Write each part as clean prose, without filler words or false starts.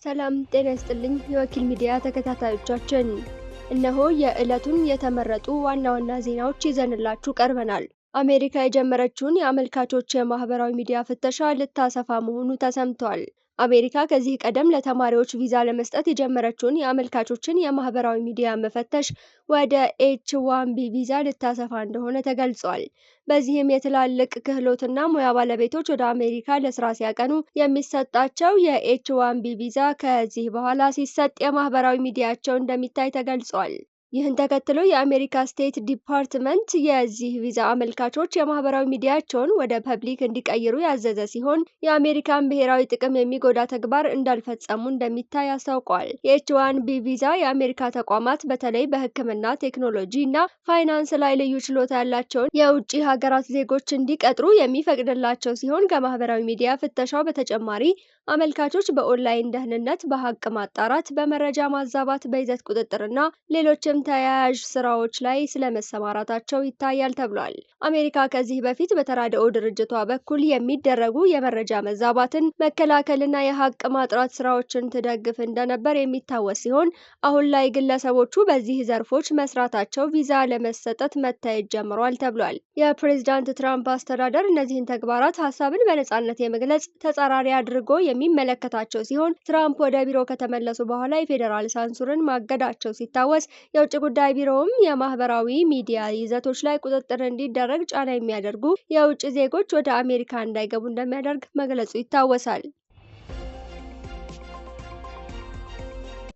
ሰላም ጤና ይስጥልኝ የወኪል ሚዲያ ተከታታዮቻችን፣ እነሆ የዕለቱን የተመረጡ ዋና ዋና ዜናዎች ይዘንላችሁ ቀርበናል። አሜሪካ የጀመረችውን የአመልካቾች የማህበራዊ ሚዲያ ፍተሻ ልታሰፋ መሆኑ ተሰምቷል። አሜሪካ ከዚህ ቀደም ለተማሪዎች ቪዛ ለመስጠት የጀመረችውን የአመልካቾችን የማህበራዊ ሚዲያ መፈተሽ ወደ H-1B ቪዛ ልታሰፋ እንደሆነ ተገልጿል። በዚህም የትላልቅ ክህሎትና ሙያ ባለቤቶች ወደ አሜሪካ ለስራ ሲያቀኑ የሚሰጣቸው የኤች-1ቢ ቪዛ ከዚህ በኋላ ሲሰጥ የማህበራዊ ሚዲያቸው እንደሚታይ ተገልጿል። ይህን ተከትሎ የአሜሪካ ስቴት ዲፓርትመንት የዚህ ቪዛ አመልካቾች የማህበራዊ ሚዲያቸውን ወደ ፐብሊክ እንዲቀይሩ ያዘዘ ሲሆን የአሜሪካን ብሔራዊ ጥቅም የሚጎዳ ተግባር እንዳልፈጸሙ እንደሚታይ አስታውቋል። የኤች-1ቢ ቪዛ የአሜሪካ ተቋማት በተለይ በሕክምና፣ ቴክኖሎጂ እና ፋይናንስ ላይ ልዩ ችሎታ ያላቸውን የውጭ ሀገራት ዜጎች እንዲቀጥሩ የሚፈቅድላቸው ሲሆን ከማህበራዊ ሚዲያ ፍተሻው በተጨማሪ አመልካቾች በኦንላይን ደህንነት፣ በሀቅ ማጣራት፣ በመረጃ ማዛባት፣ በይዘት ቁጥጥርና ሌሎችም ተያያዥ ስራዎች ላይ ስለመሰማራታቸው ይታያል ተብሏል። አሜሪካ ከዚህ በፊት በተራድኦ ድርጅቷ በኩል የሚደረጉ የመረጃ መዛባትን መከላከልና የሀቅ ማጥራት ስራዎችን ትደግፍ እንደነበር የሚታወስ ሲሆን አሁን ላይ ግለሰቦቹ በዚህ ዘርፎች መስራታቸው ቪዛ ለመሰጠት መታየት ጀምሯል ተብሏል። የፕሬዝዳንት ትራምፕ አስተዳደር እነዚህን ተግባራት ሀሳብን በነጻነት የመግለጽ ተጻራሪ አድርጎ የሚመለከታቸው ሲሆን ትራምፕ ወደ ቢሮ ከተመለሱ በኋላ የፌዴራል ሳንሱርን ማገዳቸው ሲታወስ የውጭ ጉዳይ ቢሮውም የማህበራዊ ሚዲያ ይዘቶች ላይ ቁጥጥር እንዲደረግ ጫና የሚያደርጉ የውጭ ዜጎች ወደ አሜሪካ እንዳይገቡ እንደሚያደርግ መግለጹ ይታወሳል።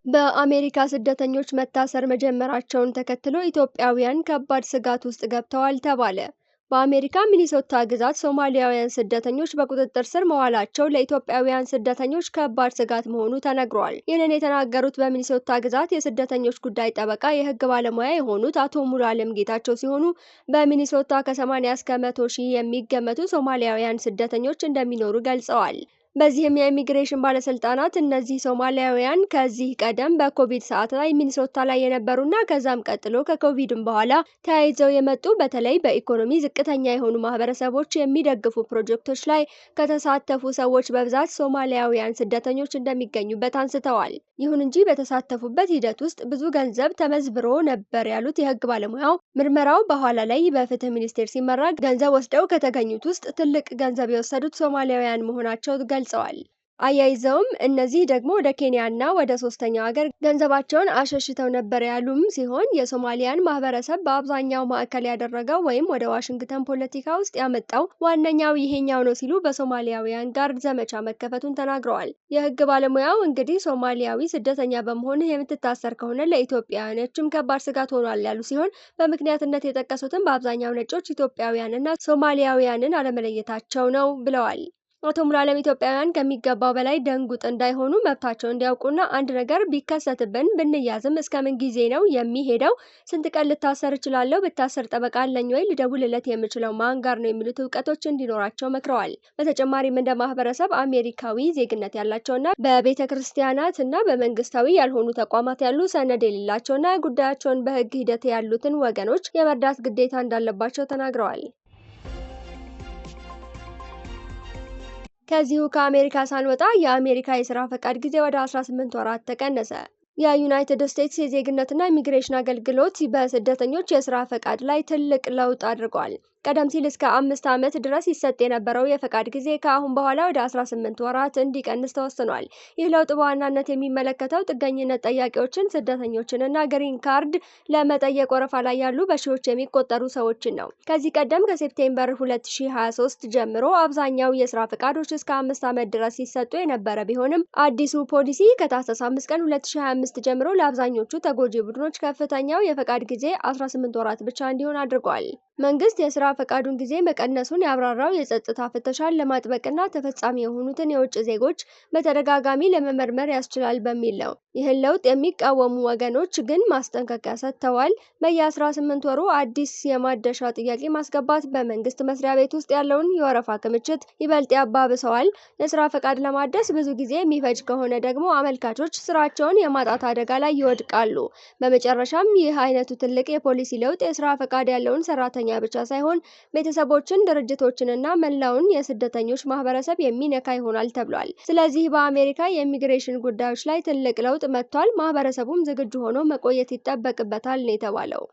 በአሜሪካ ስደተኞች መታሰር መጀመራቸውን ተከትሎ ኢትዮጵያውያን ከባድ ስጋት ውስጥ ገብተዋል ተባለ። በአሜሪካ ሚኒሶታ ግዛት ሶማሊያውያን ስደተኞች በቁጥጥር ስር መዋላቸው ለኢትዮጵያውያን ስደተኞች ከባድ ስጋት መሆኑ ተነግሯል። ይህንን የተናገሩት በሚኒሶታ ግዛት የስደተኞች ጉዳይ ጠበቃ የህግ ባለሙያ የሆኑት አቶ ሙሉዓለም ጌታቸው ሲሆኑ በሚኒሶታ ከ80 እስከ 100 ሺህ የሚገመቱ ሶማሊያውያን ስደተኞች እንደሚኖሩ ገልጸዋል። በዚህም የኢሚግሬሽን ባለስልጣናት እነዚህ ሶማሊያውያን ከዚህ ቀደም በኮቪድ ሰዓት ላይ ሚኒሶታ ላይ የነበሩና ከዛም ቀጥሎ ከኮቪድም በኋላ ተያይዘው የመጡ በተለይ በኢኮኖሚ ዝቅተኛ የሆኑ ማህበረሰቦች የሚደግፉ ፕሮጀክቶች ላይ ከተሳተፉ ሰዎች በብዛት ሶማሊያውያን ስደተኞች እንደሚገኙበት አንስተዋል። ይሁን እንጂ በተሳተፉበት ሂደት ውስጥ ብዙ ገንዘብ ተመዝብሮ ነበር ያሉት የህግ ባለሙያው ምርመራው በኋላ ላይ በፍትህ ሚኒስቴር ሲመራ ገንዘብ ወስደው ከተገኙት ውስጥ ትልቅ ገንዘብ የወሰዱት ሶማሊያውያን መሆናቸው ገልጸዋል። አያይዘውም እነዚህ ደግሞ ወደ ኬንያና ወደ ሶስተኛው ሀገር ገንዘባቸውን አሸሽተው ነበር ያሉም ሲሆን የሶማሊያን ማህበረሰብ በአብዛኛው ማዕከል ያደረገው ወይም ወደ ዋሽንግተን ፖለቲካ ውስጥ ያመጣው ዋነኛው ይሄኛው ነው ሲሉ በሶማሊያውያን ጋር ዘመቻ መከፈቱን ተናግረዋል። የህግ ባለሙያው እንግዲህ ሶማሊያዊ ስደተኛ በመሆንህ የምትታሰር ከሆነ ለኢትዮጵያውያኖችም ከባድ ስጋት ሆኗል ያሉ ሲሆን በምክንያትነት የጠቀሱትም በአብዛኛው ነጮች ኢትዮጵያውያንና ሶማሊያውያንን አለመለየታቸው ነው ብለዋል። አቶ ሙሉዓለም ኢትዮጵያውያን ከሚገባው በላይ ደንጉጥ እንዳይሆኑ መብታቸውን እንዲያውቁና አንድ ነገር ቢከሰትብን ብንያዝም እስከምን ጊዜ ነው የሚሄደው? ስንት ቀን ልታሰር እችላለሁ? ብታሰር ጠበቃ አለኝ ወይ? ልደውልለት የምችለው ማን ጋር ነው? የሚሉት እውቀቶች እንዲኖራቸው መክረዋል። በተጨማሪም እንደ ማህበረሰብ አሜሪካዊ ዜግነት ያላቸውና በቤተ ክርስቲያናት እና በመንግስታዊ ያልሆኑ ተቋማት ያሉ ሰነድ የሌላቸውና ጉዳያቸውን በህግ ሂደት ያሉትን ወገኖች የመርዳት ግዴታ እንዳለባቸው ተናግረዋል። ከዚሁ ከአሜሪካ ሳንወጣ የአሜሪካ የስራ ፈቃድ ጊዜ ወደ 18 ወራት ተቀነሰ። የዩናይትድ ስቴትስ የዜግነትና ኢሚግሬሽን አገልግሎት በስደተኞች የስራ ፈቃድ ላይ ትልቅ ለውጥ አድርጓል። ቀደም ሲል እስከ 5 ዓመት ድረስ ይሰጥ የነበረው የፈቃድ ጊዜ ከአሁን በኋላ ወደ 18 ወራት እንዲቀንስ ተወስኗል። ይህ ለውጥ በዋናነት የሚመለከተው ጥገኝነት ጠያቂዎችን፣ ስደተኞችንና ግሪን ካርድ ለመጠየቅ ወረፋ ላይ ያሉ በሺዎች የሚቆጠሩ ሰዎችን ነው። ከዚህ ቀደም ከሴፕቴምበር 2023 ጀምሮ አብዛኛው የስራ ፈቃዶች እስከ 5 ዓመት ድረስ ሲሰጡ የነበረ ቢሆንም አዲሱ ፖሊሲ ከታህሳስ 5 ቀን 2025 ጀምሮ ለአብዛኞቹ ተጎጂ ቡድኖች ከፍተኛው የፈቃድ ጊዜ 18 ወራት ብቻ እንዲሆን አድርጓል። መንግስት የስራ ፈቃዱን ጊዜ መቀነሱን ያብራራው የጸጥታ ፍተሻን ለማጥበቅና ተፈጻሚ የሆኑትን የውጭ ዜጎች በተደጋጋሚ ለመመርመር ያስችላል በሚል ነው። ይህን ለውጥ የሚቃወሙ ወገኖች ግን ማስጠንቀቂያ ሰጥተዋል። በየ18 ወሩ አዲስ የማደሻ ጥያቄ ማስገባት በመንግስት መስሪያ ቤት ውስጥ ያለውን የወረፋ ክምችት ይበልጥ ያባብሰዋል። የስራ ፈቃድ ለማደስ ብዙ ጊዜ የሚፈጅ ከሆነ ደግሞ አመልካቾች ስራቸውን የማጣት አደጋ ላይ ይወድቃሉ። በመጨረሻም ይህ አይነቱ ትልቅ የፖሊሲ ለውጥ የስራ ፈቃድ ያለውን ሰራተኛ ብቻ ሳይሆን ቤተሰቦችን፣ ድርጅቶችንና መላውን የስደተኞች ማህበረሰብ የሚነካ ይሆናል ተብሏል። ስለዚህ በአሜሪካ የኢሚግሬሽን ጉዳዮች ላይ ትልቅ ለውጥ መጥቷል። ማህበረሰቡም ዝግጁ ሆኖ መቆየት ይጠበቅበታል ነው የተባለው።